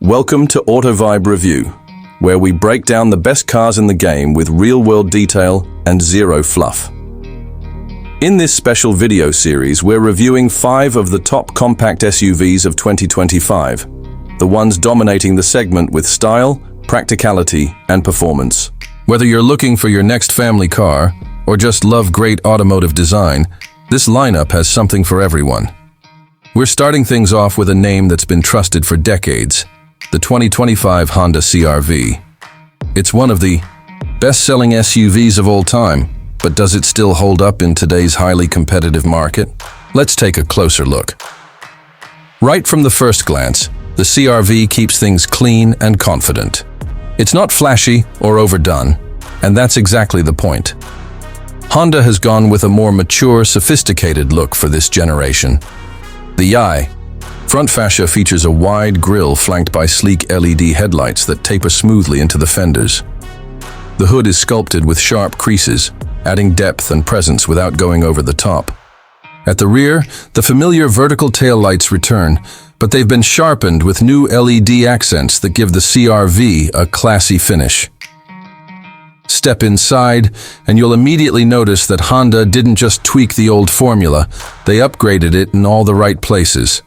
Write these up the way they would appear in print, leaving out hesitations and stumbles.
Welcome to AutoVibe Review, where we break down the best cars in the game with real-world detail and zero fluff. In this special video series, we're reviewing 5 of the top compact SUVs of 2025, the ones dominating the segment with style, practicality, and performance. Whether you're looking for your next family car or just love great automotive design, this lineup has something for everyone. We're starting things off with a name that's been trusted for decades, the 2025 Honda CR-V. It's one of the best-selling SUVs of all time, but does it still hold up in today's highly competitive market? Let's take a closer look. Right from the first glance, the CR-V keeps things clean and confident. It's not flashy or overdone, and that's exactly the point. Honda has gone with a more mature, sophisticated look for this generation. The front fascia features a wide grille flanked by sleek LED headlights that taper smoothly into the fenders. The hood is sculpted with sharp creases, adding depth and presence without going over the top. At the rear, the familiar vertical taillights return, but they've been sharpened with new LED accents that give the CR-V a classy finish. Step inside, and you'll immediately notice that Honda didn't just tweak the old formula, they upgraded it in all the right places.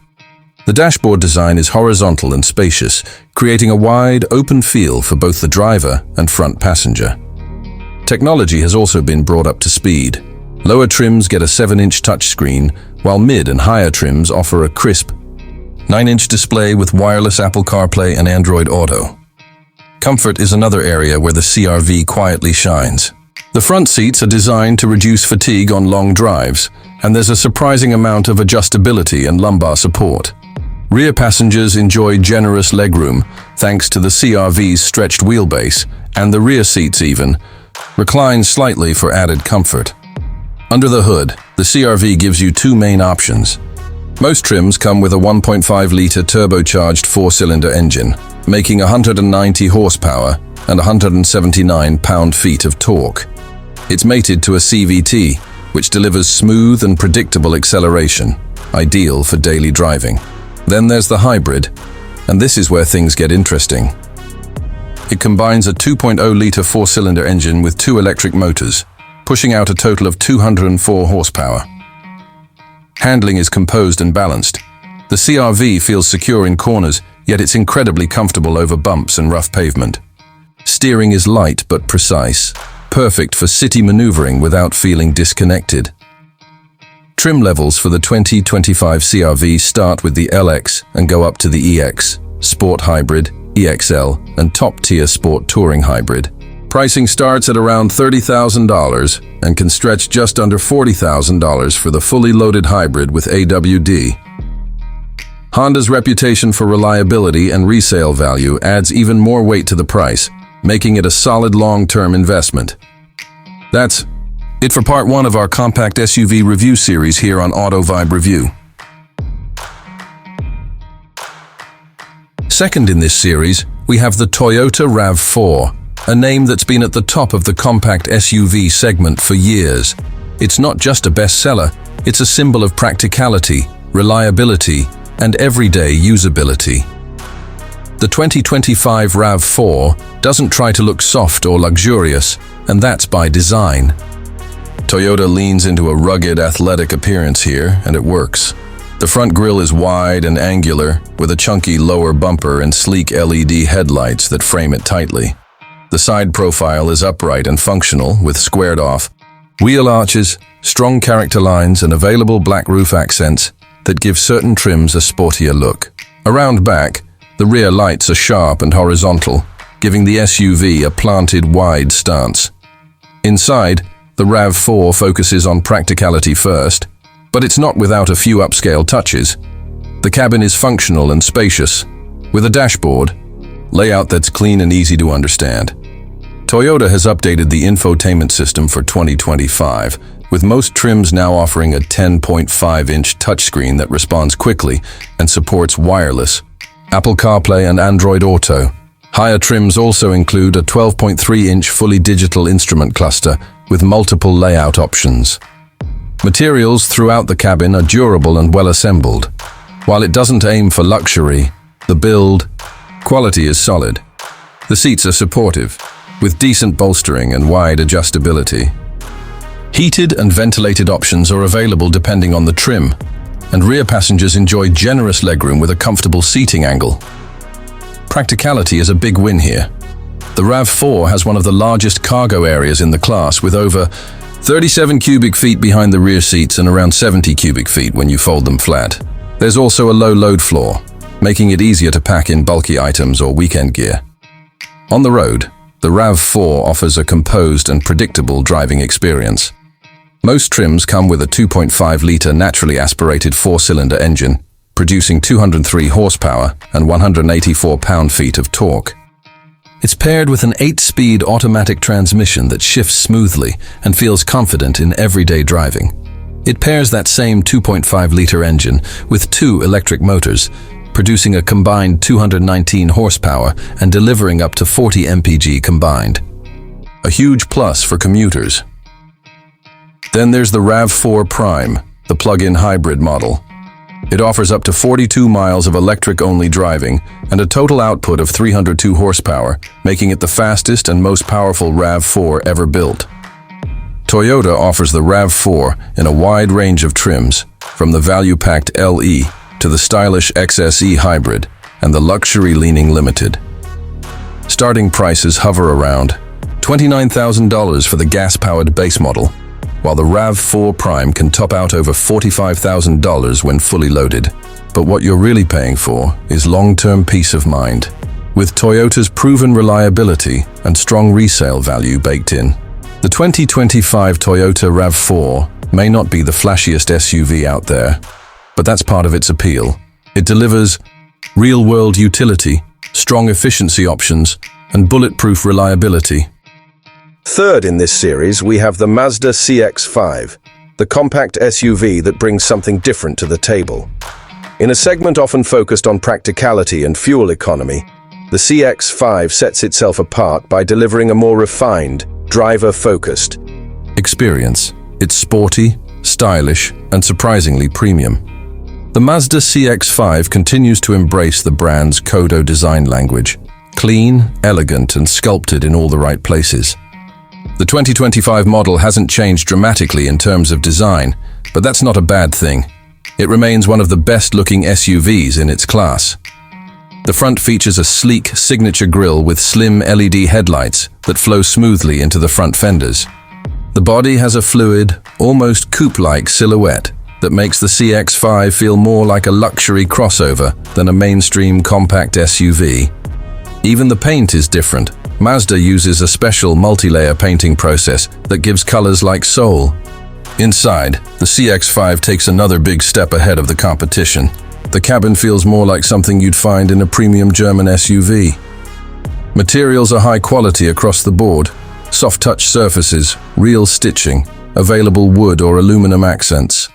The dashboard design is horizontal and spacious, creating a wide, open feel for both the driver and front passenger. Technology has also been brought up to speed. Lower trims get a 7-inch touchscreen, while mid and higher trims offer a crisp 9-inch display with wireless Apple CarPlay and Android Auto. Comfort is another area where the CR-V quietly shines. The front seats are designed to reduce fatigue on long drives, and there's a surprising amount of adjustability and lumbar support. Rear passengers enjoy generous legroom thanks to the CR-V's stretched wheelbase, and the rear seats even recline slightly for added comfort. Under the hood, the CR-V gives you 2 main options. Most trims come with a 1.5-liter turbocharged 4-cylinder engine, making 190 horsepower and 179 pound-feet of torque. It's mated to a CVT, which delivers smooth and predictable acceleration, ideal for daily driving. Then there's the hybrid, and this is where things get interesting. It combines a 2.0-liter 4-cylinder engine with 2 electric motors, pushing out a total of 204 horsepower. Handling is composed and balanced. The CR-V feels secure in corners, yet it's incredibly comfortable over bumps and rough pavement. Steering is light but precise, perfect for city maneuvering without feeling disconnected. Trim levels for the 2025 CR-V start with the LX and go up to the EX, Sport Hybrid, EXL, and top-tier Sport Touring Hybrid. Pricing starts at around $30,000 and can stretch just under $40,000 for the fully loaded hybrid with AWD. Honda's reputation for reliability and resale value adds even more weight to the price, making it a solid long-term investment. That's it for part 1 of our compact SUV review series here on AutoVibe Review. Second in this series, we have the Toyota RAV4, a name that's been at the top of the compact SUV segment for years. It's not just a bestseller, it's a symbol of practicality, reliability, and everyday usability. The 2025 RAV4 doesn't try to look soft or luxurious, and that's by design. Toyota leans into a rugged, athletic appearance here, and it works. The front grille is wide and angular, with a chunky lower bumper and sleek LED headlights that frame it tightly. The side profile is upright and functional, with squared-off wheel arches, strong character lines, and available black roof accents that give certain trims a sportier look. Around back, the rear lights are sharp and horizontal, giving the SUV a planted, wide stance. Inside, the RAV4 focuses on practicality first, but it's not without a few upscale touches. The cabin is functional and spacious, with a dashboard layout that's clean and easy to understand. Toyota has updated the infotainment system for 2025, with most trims now offering a 10.5-inch touchscreen that responds quickly and supports wireless, Apple CarPlay and Android Auto. Higher trims also include a 12.3-inch fully digital instrument cluster with multiple layout options. Materials throughout the cabin are durable and well assembled. While it doesn't aim for luxury, the build Quality is solid. The seats are supportive, with decent bolstering and wide adjustability. Heated and ventilated options are available depending on the trim, and rear passengers enjoy generous legroom with a comfortable seating angle. Practicality is a big win here. The RAV4 has one of the largest cargo areas in the class, with over 37 cubic feet behind the rear seats and around 70 cubic feet when you fold them flat. There's also a low load floor, making it easier to pack in bulky items or weekend gear. On the road, the RAV4 offers a composed and predictable driving experience. Most trims come with a 2.5-litre naturally aspirated four-cylinder engine, producing 203 horsepower and 184 pound-feet of torque. It's paired with an 8-speed automatic transmission that shifts smoothly and feels confident in everyday driving. It pairs that same 2.5-litre engine with two electric motors, producing a combined 219 horsepower and delivering up to 40 mpg combined. A huge plus for commuters. Then there's the RAV4 Prime, the plug-in hybrid model. It offers up to 42 miles of electric-only driving and a total output of 302 horsepower, making it the fastest and most powerful RAV4 ever built. Toyota offers the RAV4 in a wide range of trims, from the value-packed LE to the stylish XSE Hybrid and the luxury-leaning Limited. Starting prices hover around $29,000 for the gas-powered base model, while the RAV4 Prime can top out over $45,000 when fully loaded. But what you're really paying for is long-term peace of mind, with Toyota's proven reliability and strong resale value baked in. The 2025 Toyota RAV4 may not be the flashiest SUV out there, but that's part of its appeal. It delivers real-world utility, strong efficiency options, and bulletproof reliability. Third in this series, we have the Mazda CX-5, the compact SUV that brings something different to the table. In a segment often focused on practicality and fuel economy, the CX-5 sets itself apart by delivering a more refined, driver-focused experience. It's sporty, stylish, and surprisingly premium. The Mazda CX-5 continues to embrace the brand's Kodo design language, clean, elegant, and sculpted in all the right places. The 2025 model hasn't changed dramatically in terms of design, but that's not a bad thing. It remains one of the best-looking SUVs in its class. The front features a sleek signature grille with slim LED headlights that flow smoothly into the front fenders. The body has a fluid, almost coupe-like silhouette that makes the CX-5 feel more like a luxury crossover than a mainstream compact SUV. Even the paint is different. Mazda uses a special multi-layer painting process that gives colors like soul. Inside, the CX-5 takes another big step ahead of the competition. The cabin feels more like something you'd find in a premium German SUV. Materials are high quality across the board. Soft-touch surfaces, real stitching, available wood or aluminum accents.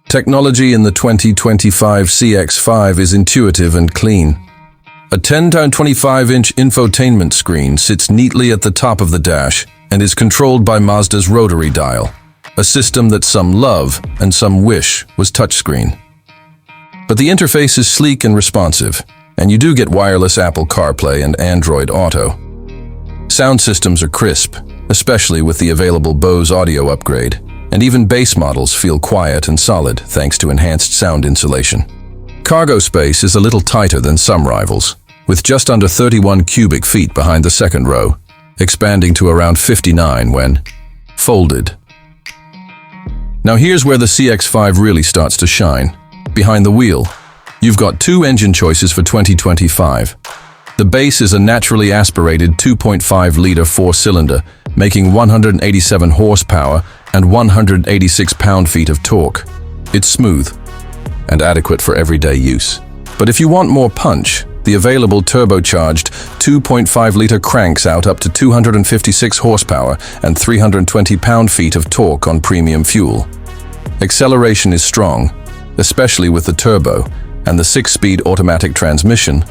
Technology in the 2025 CX-5 is intuitive and clean. A 10x25-inch infotainment screen sits neatly at the top of the dash and is controlled by Mazda's rotary dial, a system that some love and some wish was touchscreen. But the interface is sleek and responsive, and you do get wireless Apple CarPlay and Android Auto. Sound systems are crisp, especially with the available Bose audio upgrade, and even base models feel quiet and solid thanks to enhanced sound insulation. Cargo space is a little tighter than some rivals, with just under 31 cubic feet behind the second row, expanding to around 59 when folded. Now here's where the CX-5 really starts to shine. Behind the wheel, you've got two engine choices for 2025. The base is a naturally aspirated 2.5-liter four-cylinder, making 187 horsepower and 186 pound-feet of torque. It's smooth and adequate for everyday use. But if you want more punch, the available turbocharged 2.5-liter cranks out up to 256 horsepower and 320 pound-feet of torque on premium fuel. Acceleration is strong, especially with the turbo and the 6-speed automatic transmission,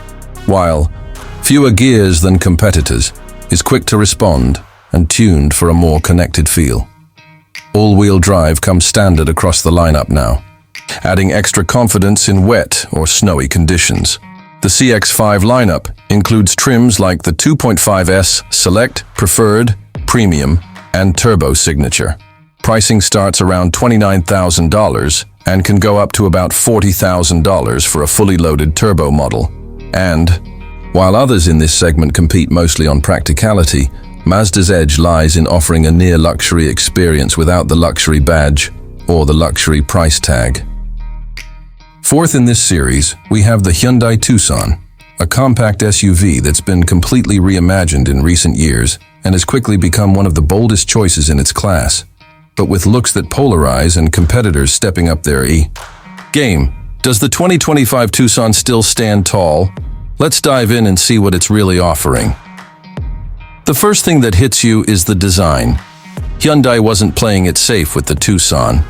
while fewer gears than competitors, is quick to respond and tuned for a more connected feel. All-wheel drive comes standard across the lineup now, adding extra confidence in wet or snowy conditions. The CX-5 lineup includes trims like the 2.5S Select, Preferred, Premium, and Turbo Signature. Pricing starts around $29,000 and can go up to about $40,000 for a fully loaded turbo model. And, while others in this segment compete mostly on practicality, Mazda's edge lies in offering a near-luxury experience without the luxury badge or the luxury price tag. Fourth in this series, we have the Hyundai Tucson, a compact SUV that's been completely reimagined in recent years and has quickly become one of the boldest choices in its class. But with looks that polarize and competitors stepping up their game. Does the 2025 Tucson still stand tall? Let's dive in and see what it's really offering. The first thing that hits you is the design. Hyundai wasn't playing it safe with the Tucson.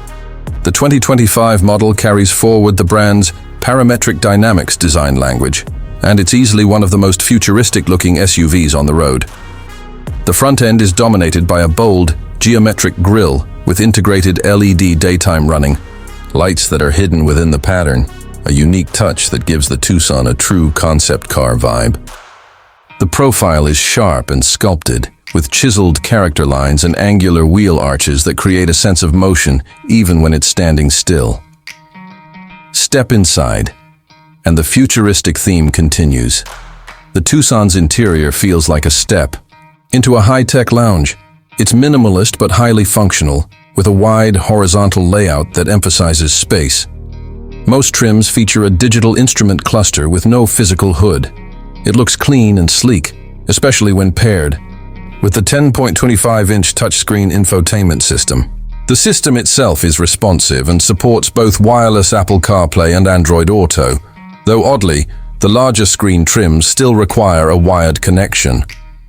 The 2025 model carries forward the brand's parametric dynamics design language, and it's easily one of the most futuristic-looking SUVs on the road. The front end is dominated by a bold, geometric grille with integrated LED daytime running, lights that are hidden within the pattern, a unique touch that gives the Tucson a true concept car vibe. The profile is sharp and sculpted, with chiseled character lines and angular wheel arches that create a sense of motion even when it's standing still. Step inside, and the futuristic theme continues. The Tucson's interior feels like a step into a high-tech lounge. It's minimalist but highly functional, with a wide horizontal layout that emphasizes space. Most trims feature a digital instrument cluster with no physical hood. It looks clean and sleek, especially when paired with the 10.25-inch touchscreen infotainment system. The system itself is responsive and supports both wireless Apple CarPlay and Android Auto, though oddly, the larger screen trims still require a wired connection,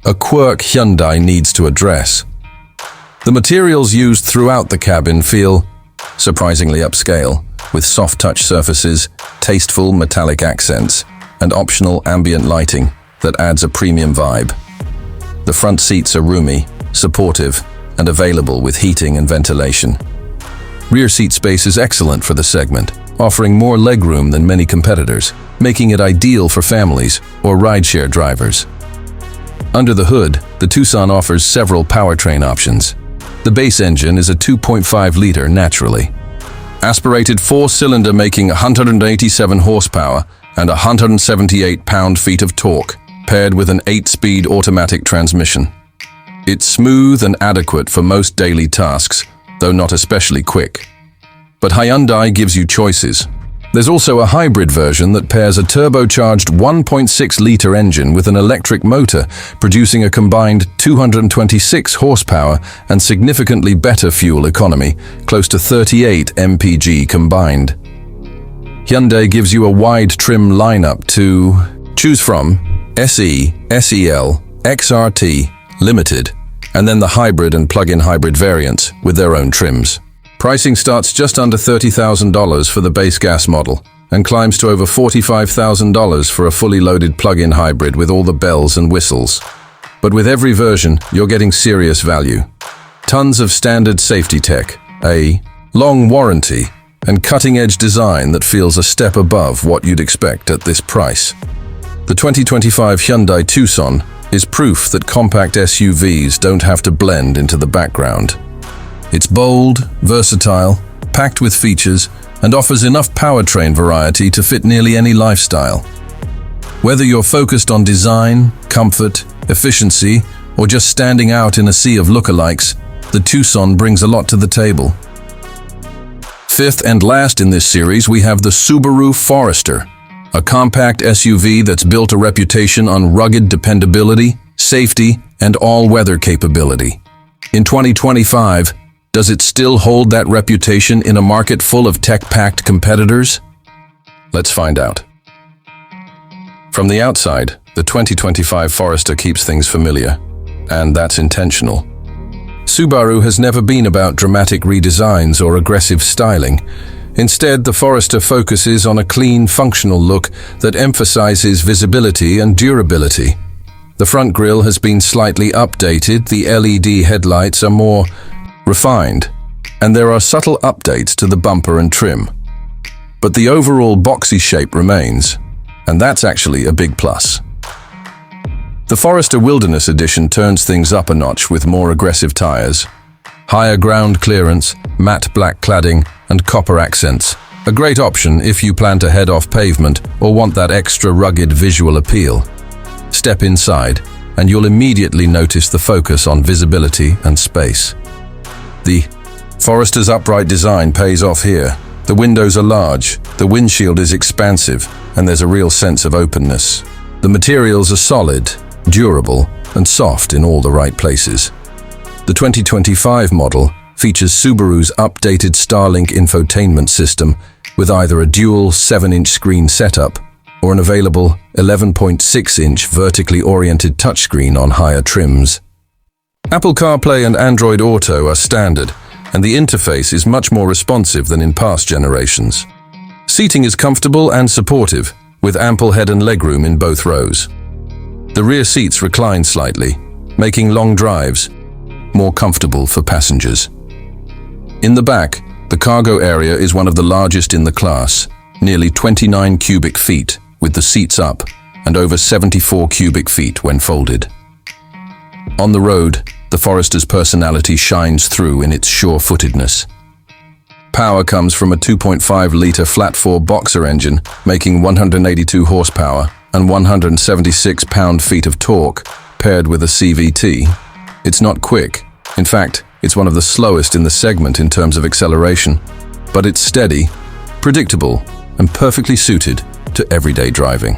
a quirk Hyundai needs to address. The materials used throughout the cabin feel surprisingly upscale, with soft touch surfaces, tasteful metallic accents, and optional ambient lighting that adds a premium vibe. The front seats are roomy, supportive, and available with heating and ventilation. Rear seat space is excellent for the segment, offering more legroom than many competitors, making it ideal for families or rideshare drivers. Under the hood, the Tucson offers several powertrain options. The base engine is a 2.5-liter naturally aspirated four-cylinder making 187 horsepower and 178 pound-feet of torque, paired with an 8-speed automatic transmission. It's smooth and adequate for most daily tasks, though not especially quick. But Hyundai gives you choices. There's also a hybrid version that pairs a turbocharged 1.6-liter engine with an electric motor, producing a combined 226 horsepower and significantly better fuel economy, close to 38 mpg combined. Hyundai gives you a wide trim lineup to choose from: SE, SEL, XRT, Limited, and then the hybrid and plug-in hybrid variants with their own trims. Pricing starts just under $30,000 for the base gas model and climbs to over $45,000 for a fully loaded plug-in hybrid with all the bells and whistles. But with every version, you're getting serious value. Tons of standard safety tech, a long warranty, and cutting-edge design that feels a step above what you'd expect at this price. The 2025 Hyundai Tucson is proof that compact SUVs don't have to blend into the background. It's bold, versatile, packed with features, and offers enough powertrain variety to fit nearly any lifestyle. Whether you're focused on design, comfort, efficiency, or just standing out in a sea of lookalikes, the Tucson brings a lot to the table. Fifth and last in this series, we have the Subaru Forester, a compact SUV that's built a reputation on rugged dependability, safety, and all-weather capability. In 2025, does it still hold that reputation in a market full of tech-packed competitors? Let's find out. From the outside, the 2025 Forester keeps things familiar, and that's intentional. Subaru has never been about dramatic redesigns or aggressive styling. Instead, the Forester focuses on a clean, functional look that emphasizes visibility and durability. The front grille has been slightly updated, the LED headlights are more refined, and there are subtle updates to the bumper and trim. But the overall boxy shape remains, and that's actually a big plus. The Forester Wilderness Edition turns things up a notch with more aggressive tires, higher ground clearance, matte black cladding, and copper accents. A great option if you plan to head off pavement or want that extra rugged visual appeal. Step inside, and you'll immediately notice the focus on visibility and space. The Forester's upright design pays off here. The windows are large, the windshield is expansive, and there's a real sense of openness. The materials are solid, durable, and soft in all the right places. The 2025 model features Subaru's updated Starlink infotainment system with either a dual 7-inch screen setup or an available 11.6-inch vertically oriented touchscreen on higher trims. Apple CarPlay and Android Auto are standard, and the interface is much more responsive than in past generations. Seating is comfortable and supportive, with ample head and legroom in both rows. The rear seats recline slightly, making long drives more comfortable for passengers. In the back, the cargo area is one of the largest in the class, nearly 29 cubic feet with the seats up and over 74 cubic feet when folded. On the road, the Forester's personality shines through in its sure-footedness. Power comes from a 2.5-litre flat-four boxer engine, making 182 horsepower and 176 pound-feet of torque, paired with a CVT. It's not quick. In fact, it's one of the slowest in the segment in terms of acceleration, but it's steady, predictable, and perfectly suited to everyday driving.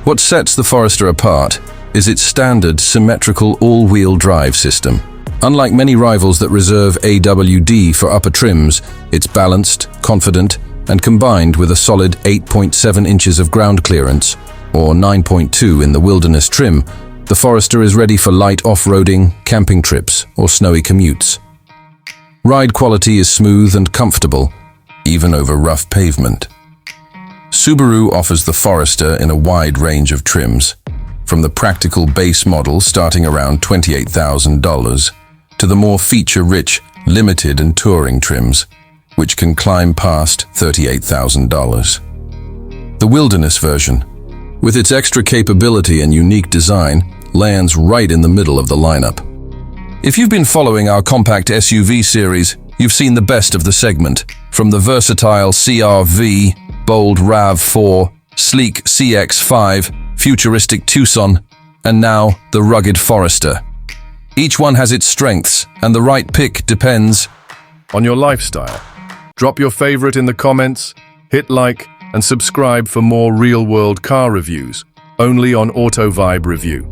What sets the Forester apart is its standard symmetrical all-wheel drive system. Unlike many rivals that reserve AWD for upper trims, it's balanced, confident, and combined with a solid 8.7 inches of ground clearance, or 9.2 in the wilderness trim, the Forester is ready for light off-roading, camping trips, or snowy commutes. Ride quality is smooth and comfortable, even over rough pavement. Subaru offers the Forester in a wide range of trims, from the practical base model starting around $28,000 to the more feature-rich, limited and touring trims, which can climb past $38,000. The Wilderness version, with its extra capability and unique design, lands right in the middle of the lineup. If you've been following our compact SUV series, you've seen the best of the segment, from the versatile CR-V, bold RAV4, sleek CX-5, futuristic Tucson, and now the rugged Forester. Each one has its strengths, and the right pick depends on your lifestyle. Drop your favorite in the comments, hit like, and subscribe for more real-world car reviews, only on AutoVibe Review.